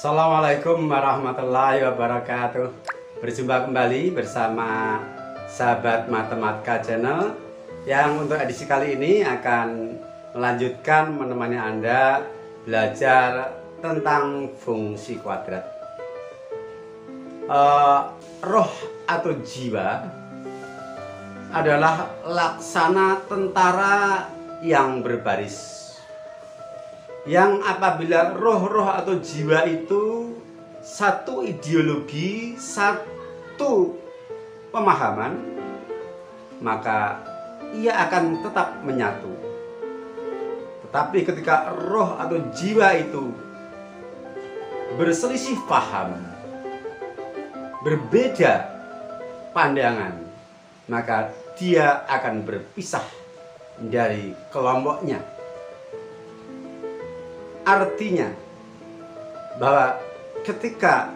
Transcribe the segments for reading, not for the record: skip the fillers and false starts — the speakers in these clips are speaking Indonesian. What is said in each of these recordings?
Assalamualaikum warahmatullahi wabarakatuh. Berjumpa kembali bersama sahabat Matematika Channel yang untuk edisi kali ini akan melanjutkan menemani Anda belajar tentang fungsi kuadrat. Roh atau jiwa adalah laksana tentara yang berbaris, yang apabila roh-roh atau jiwa itu satu ideologi, satu pemahaman, maka ia akan tetap menyatu. Tetapi ketika roh atau jiwa itu berselisih paham, berbeda pandangan, maka dia akan berpisah dari kelompoknya. Artinya bahwa ketika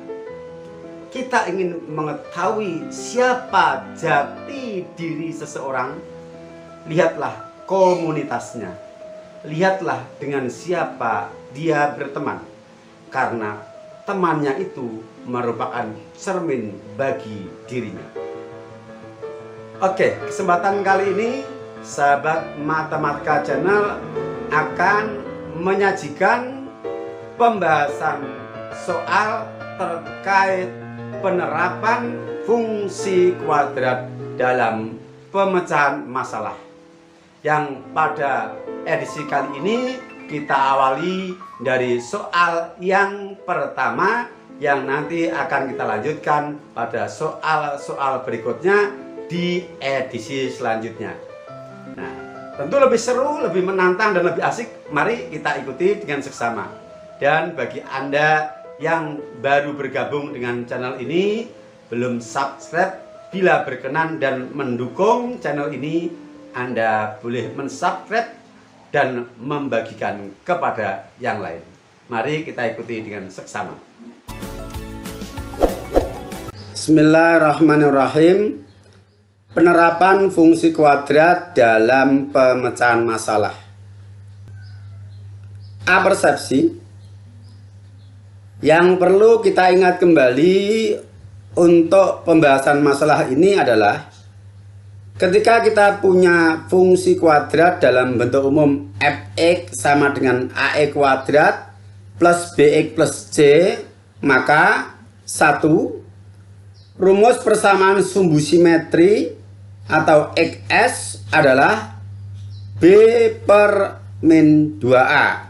kita ingin mengetahui siapa jati diri seseorang, lihatlah komunitasnya, lihatlah dengan siapa dia berteman, karena temannya itu merupakan cermin bagi dirinya. Oke, kesempatan kali ini sahabat Matematika Channel akan menyajikan pembahasan soal terkait penerapan fungsi kuadrat dalam pemecahan masalah, yang pada edisi kali ini kita awali dari soal yang pertama, yang nanti akan kita lanjutkan pada soal-soal berikutnya di edisi selanjutnya. Nah, tentu lebih seru, lebih menantang, dan lebih asik. Mari kita ikuti dengan seksama. Dan bagi Anda yang baru bergabung dengan channel ini, belum subscribe, bila berkenan dan mendukung channel ini, Anda boleh mensubscribe dan membagikan kepada yang lain. Mari kita ikuti dengan seksama. Bismillahirrahmanirrahim. Penerapan fungsi kuadrat dalam pemecahan masalah. A. Persepsi. Yang perlu kita ingat kembali untuk pembahasan masalah ini adalah ketika kita punya fungsi kuadrat dalam bentuk umum fx sama dengan ax kuadrat plus bx plus c, maka 1. Rumus persamaan sumbu simetri atau XS adalah B per min 2A.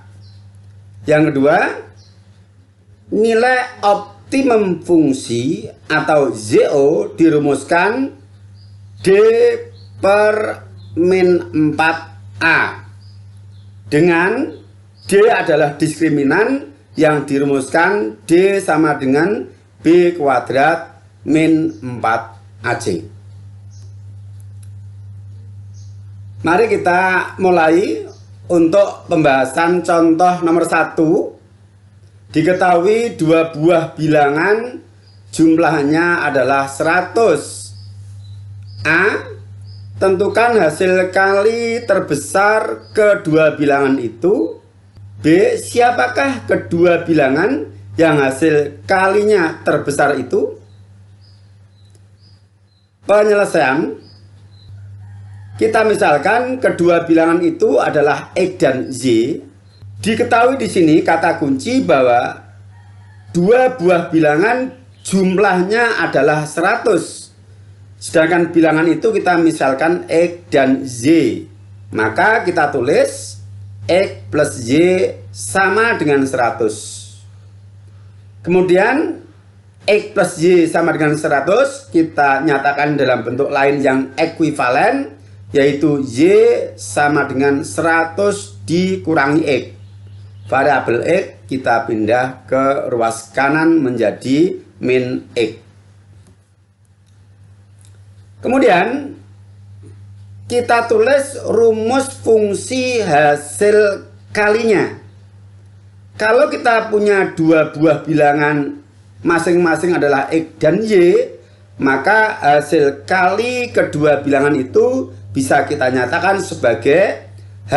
Yang kedua, nilai optimum fungsi atau ZO dirumuskan D per min 4A, dengan D adalah diskriminan yang dirumuskan D sama dengan B kuadrat min 4AC. Mari kita mulai untuk pembahasan contoh nomor 1. Diketahui dua buah bilangan jumlahnya adalah 100. A. Tentukan hasil kali terbesar kedua bilangan itu. B. Siapakah kedua bilangan yang hasil kalinya terbesar itu? Penyelesaian. Kita misalkan kedua bilangan itu adalah X dan Y. Diketahui di sini kata kunci bahwa dua buah bilangan jumlahnya adalah 100. Sedangkan bilangan itu kita misalkan X dan Y. Maka kita tulis X plus Y sama dengan 100. Kemudian X plus Y sama dengan 100 kita nyatakan dalam bentuk lain yang ekuivalen, yaitu Y sama dengan 100 dikurangi X. Variabel X kita pindah ke ruas kanan menjadi min X. Kemudian kita tulis rumus fungsi hasil kalinya. Kalau kita punya dua buah bilangan masing-masing adalah X dan Y, maka hasil kali kedua bilangan itu bisa kita nyatakan sebagai H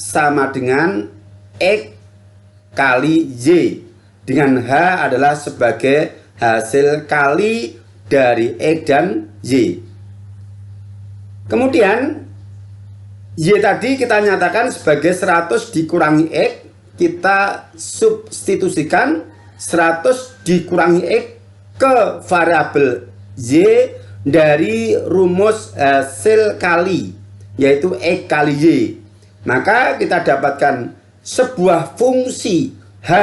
sama dengan X kali Y. dengan H adalah sebagai hasil kali dari X dan Y. Kemudian Y tadi kita nyatakan sebagai 100 dikurangi X, kita substitusikan 100 dikurangi X ke variabel Y dari rumus hasil kali, yaitu X kali Y. Maka kita dapatkan sebuah fungsi H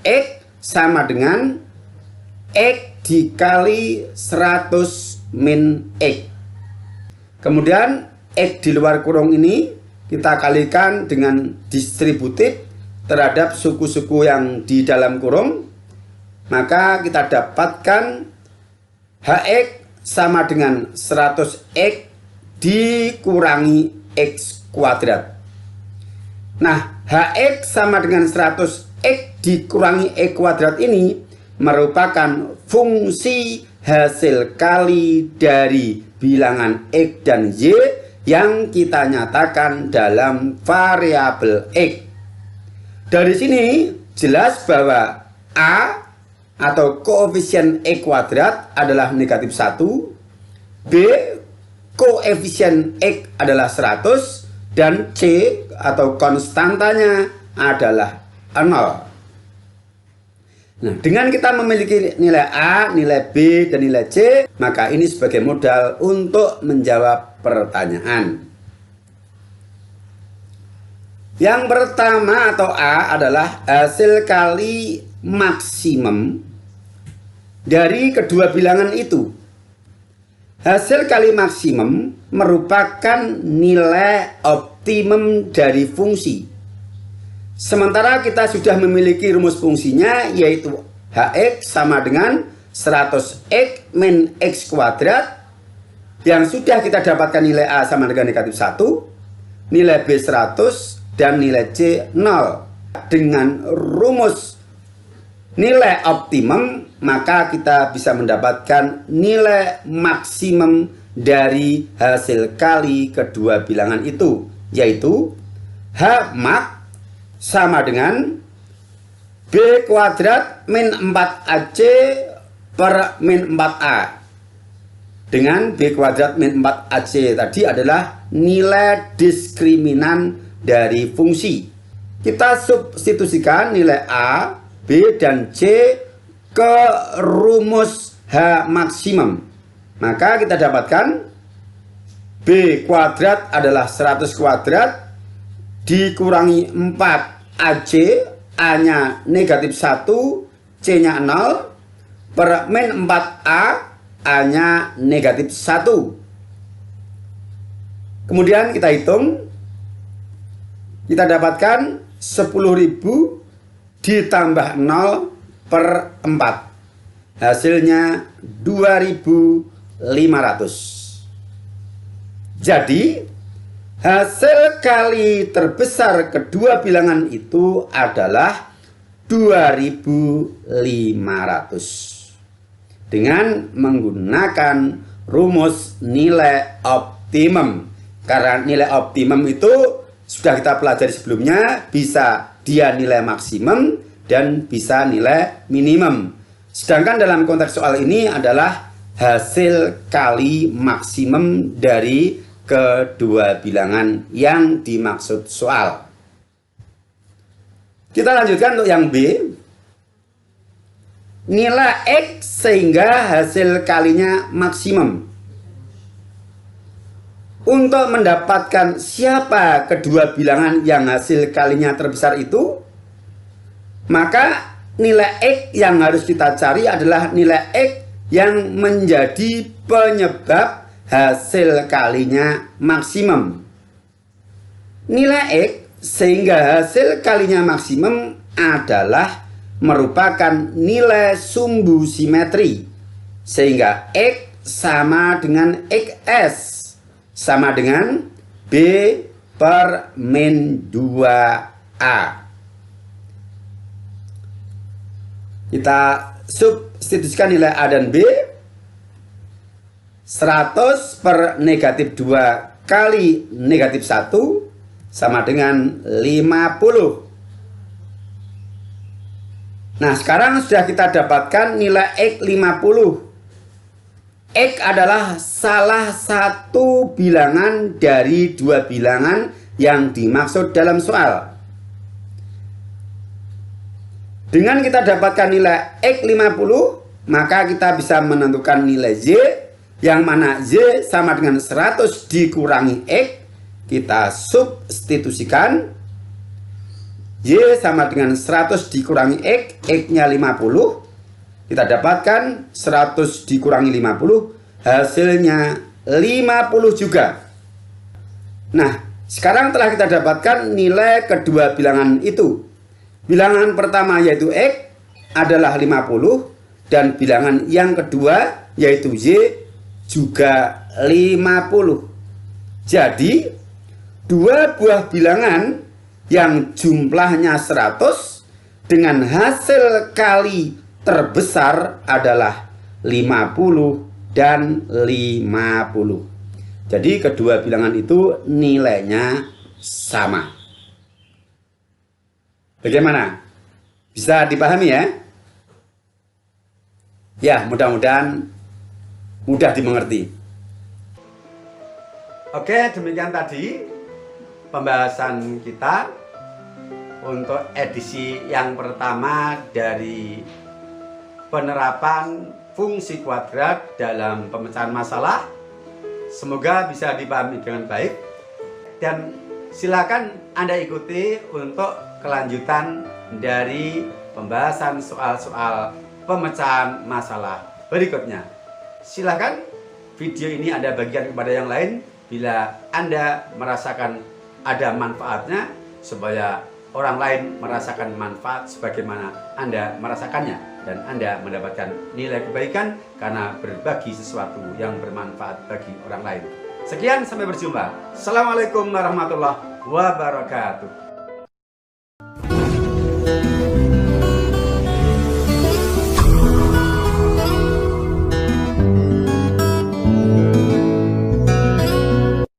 X sama dengan X dikali 100 min X. Kemudian X di luar kurung ini kita kalikan dengan distributif terhadap suku-suku yang di dalam kurung. Maka kita dapatkan Hx sama dengan 100x dikurangi x kuadrat. Nah, Hx sama dengan 100x dikurangi x kuadrat ini merupakan fungsi hasil kali dari bilangan x dan y yang kita nyatakan dalam variabel x. Dari sini jelas bahwa A atau koefisien x kuadrat adalah negatif 1, B koefisien x adalah 100, dan C atau konstantanya adalah 0. Nah, dengan kita memiliki nilai A, nilai B, dan nilai C, maka ini sebagai modal untuk menjawab pertanyaan. Yang pertama atau A adalah hasil kali maksimum dari kedua bilangan itu. Hasil kali maksimum merupakan nilai optimum dari fungsi. Sementara kita sudah memiliki rumus fungsinya, yaitu Hx sama dengan 100x min x kuadrat, yang sudah kita dapatkan nilai A sama dengan negatif 1, nilai B 100, dan nilai C 0. Dengan rumus nilai optimum, maka kita bisa mendapatkan nilai maksimum dari hasil kali kedua bilangan itu, yaitu H mak sama dengan B kuadrat min 4AC per min 4A. Dengan B kuadrat min 4AC tadi adalah nilai diskriminan dari fungsi. Kita substitusikan nilai A, B, dan C ke rumus H maksimum. Maka kita dapatkan B kuadrat adalah 100 kuadrat dikurangi 4 AC, A-nya negatif 1, C-nya 0, per min 4A, A-nya negatif 1. Kemudian kita hitung, kita dapatkan 10.000 ditambah 0 per 4. Hasilnya 2.500. Jadi hasil kali terbesar kedua bilangan itu adalah 2.500 dengan menggunakan rumus nilai optimum. Karena nilai optimum itu sudah kita pelajari sebelumnya, bisa dia nilai maksimum dan bisa nilai minimum. Sedangkan dalam konteks soal ini adalah hasil kali maksimum dari kedua bilangan yang dimaksud soal. Kita lanjutkan untuk yang B. Nilai X sehingga hasil kalinya maksimum. Untuk mendapatkan siapa kedua bilangan yang hasil kalinya terbesar itu, maka nilai X yang harus kita cari adalah nilai X yang menjadi penyebab hasil kalinya maksimum. Nilai X sehingga hasil kalinya maksimum adalah merupakan nilai sumbu simetri, sehingga X sama dengan XS sama dengan B per min 2A. Kita substitusikan nilai A dan B. 100 per negatif 2 kali negatif 1 sama dengan 50. Nah, sekarang sudah kita dapatkan nilai X 50. X adalah salah satu bilangan dari dua bilangan yang dimaksud dalam soal. Dengan kita dapatkan nilai X 50, maka kita bisa menentukan nilai Z, yang mana Z sama dengan 100 dikurangi X. Kita substitusikan. Y sama dengan 100 dikurangi X, X-nya 50. Kita dapatkan 100 dikurangi 50, hasilnya 50 juga. Nah, sekarang telah kita dapatkan nilai kedua bilangan itu. Bilangan pertama yaitu X adalah 50, dan bilangan yang kedua yaitu Y juga 50. Jadi, dua buah bilangan yang jumlahnya 100 dengan hasil kali terbesar adalah 50 dan 50. Jadi kedua bilangan itu nilainya sama. Bagaimana? Bisa dipahami ya? Ya, mudah-mudahan mudah dimengerti. Oke, demikian tadi pembahasan kita untuk edisi yang pertama dari penerapan fungsi kuadrat dalam pemecahan masalah. Semoga bisa dipahami dengan baik, dan silakan Anda ikuti untuk kelanjutan dari pembahasan soal-soal pemecahan masalah berikutnya. Silakan video ini Anda bagikan kepada yang lain bila Anda merasakan ada manfaatnya, supaya orang lain merasakan manfaat sebagaimana Anda merasakannya, dan Anda mendapatkan nilai kebaikan karena berbagi sesuatu yang bermanfaat bagi orang lain. Sekian, sampai berjumpa. Assalamualaikum warahmatullahi wabarakatuh.